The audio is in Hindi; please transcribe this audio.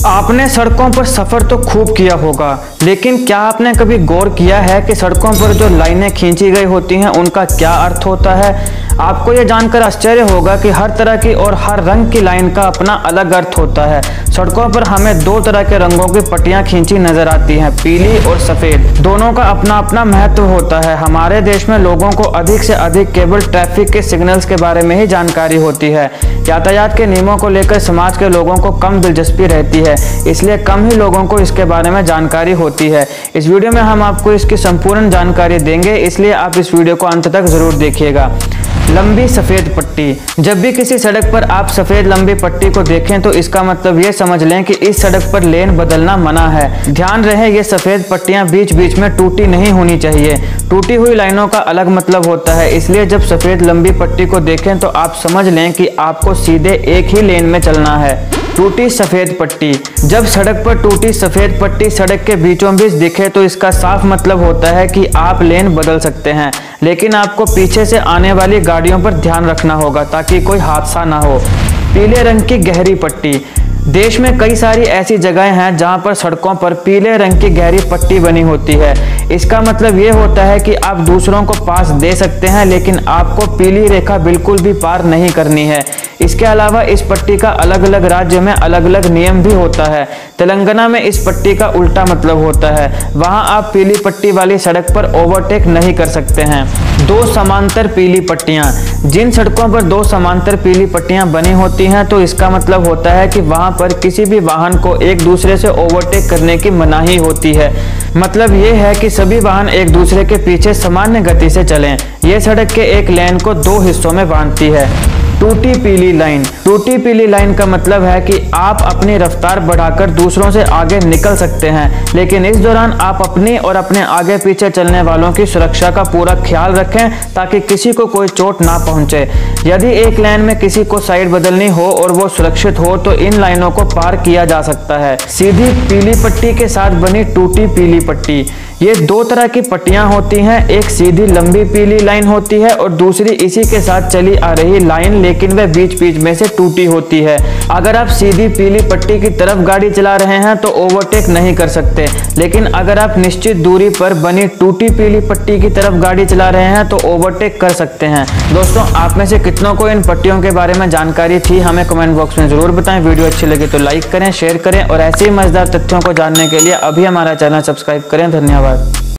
आपने सड़कों पर सफ़र तो खूब किया होगा, लेकिन क्या आपने कभी गौर किया है कि सड़कों पर जो लाइनें खींची गई होती हैं उनका क्या अर्थ होता है। आपको यह जानकर आश्चर्य होगा कि हर तरह की और हर रंग की लाइन का अपना अलग अर्थ होता है। सड़कों पर हमें दो तरह के रंगों की पट्टियां खींची नजर आती हैं, पीली और सफ़ेद। दोनों का अपना अपना महत्व होता है। हमारे देश में लोगों को अधिक से अधिक केवल ट्रैफिक के सिग्नल्स के बारे में ही जानकारी होती है। यातायात के नियमों को लेकर समाज के लोगों को कम दिलचस्पी रहती है, इसलिए कम ही लोगों को इसके बारे में जानकारी होती है। इस वीडियो में हम आपको इसकी संपूर्ण जानकारी देंगे, इसलिए आप इस वीडियो को अंत तक जरूर देखिएगा। लंबी सफ़ेद पट्टी। जब भी किसी सड़क पर आप सफ़ेद लंबी पट्टी को देखें तो इसका मतलब ये समझ लें कि इस सड़क पर लेन बदलना मना है। ध्यान रहे, ये सफ़ेद पट्टियां बीच बीच में टूटी नहीं होनी चाहिए। टूटी हुई लाइनों का अलग मतलब होता है, इसलिए जब सफ़ेद लंबी पट्टी को देखें तो आप समझ लें कि आपको सीधे एक ही लेन में चलना है। टूटी सफ़ेद पट्टी। जब सड़क पर टूटी सफ़ेद पट्टी सड़क के बीचों बीच दिखे तो इसका साफ मतलब होता है कि आप लेन बदल सकते हैं, लेकिन आपको पीछे से आने वाली गाड़ियों पर ध्यान रखना होगा ताकि कोई हादसा ना हो। पीले रंग की गहरी पट्टी। देश में कई सारी ऐसी जगहें हैं जहां पर सड़कों पर पीले रंग की गहरी पट्टी बनी होती है। इसका मतलब ये होता है कि आप दूसरों को पास दे सकते हैं, लेकिन आपको पीली रेखा बिल्कुल भी पार नहीं करनी है। इसके अलावा इस पट्टी का अलग अलग राज्य में अलग अलग नियम भी होता है। तेलंगाना में इस पट्टी का उल्टा मतलब होता है, वहां आप पीली पट्टी वाली सड़क पर ओवरटेक नहीं कर सकते हैं। दो समांतर पीली पट्टियां। जिन सड़कों पर दो समांतर पीली पट्टियां बनी होती हैं तो इसका मतलब होता है कि वहां पर किसी भी वाहन को एक दूसरे से ओवरटेक करने की मनाही होती है। मतलब ये है कि सभी वाहन एक दूसरे के पीछे सामान्य गति से चलें। यह सड़क के एक लेन को दो हिस्सों में बांटती है। टूटी पीली लाइन। टूटी पीली लाइन का मतलब है कि आप अपनी रफ्तार बढ़ाकर दूसरों से आगे निकल सकते हैं, लेकिन इस दौरान आप अपनी और अपने आगे पीछे चलने वालों की सुरक्षा का पूरा ख्याल रखें ताकि किसी को कोई चोट ना पहुंचे। यदि एक लाइन में किसी को साइड बदलनी हो और वो सुरक्षित हो तो इन लाइनों को पार किया जा सकता है। सीधी पीली पट्टी के साथ बनी टूटी पीली पट्टी। ये दो तरह की पट्टियां होती हैं, एक सीधी लंबी पीली लाइन होती है और दूसरी इसी के साथ चली आ रही लाइन, लेकिन वह बीच बीच में से टूटी होती है। अगर आप सीधी पीली पट्टी की तरफ गाड़ी चला रहे हैं तो ओवरटेक नहीं कर सकते, लेकिन अगर आप निश्चित दूरी पर बनी टूटी पीली पट्टी की तरफ गाड़ी चला रहे हैं तो ओवरटेक कर सकते हैं। दोस्तों, आप में से कितनों को इन पट्टियों के बारे में जानकारी थी, हमें कमेंट बॉक्स में जरूर बताएं। वीडियो अच्छी लगे तो लाइक करें, शेयर करें और ऐसे ही मजेदार तथ्यों को जानने के लिए अभी हमारा चैनल सब्सक्राइब करें। धन्यवाद।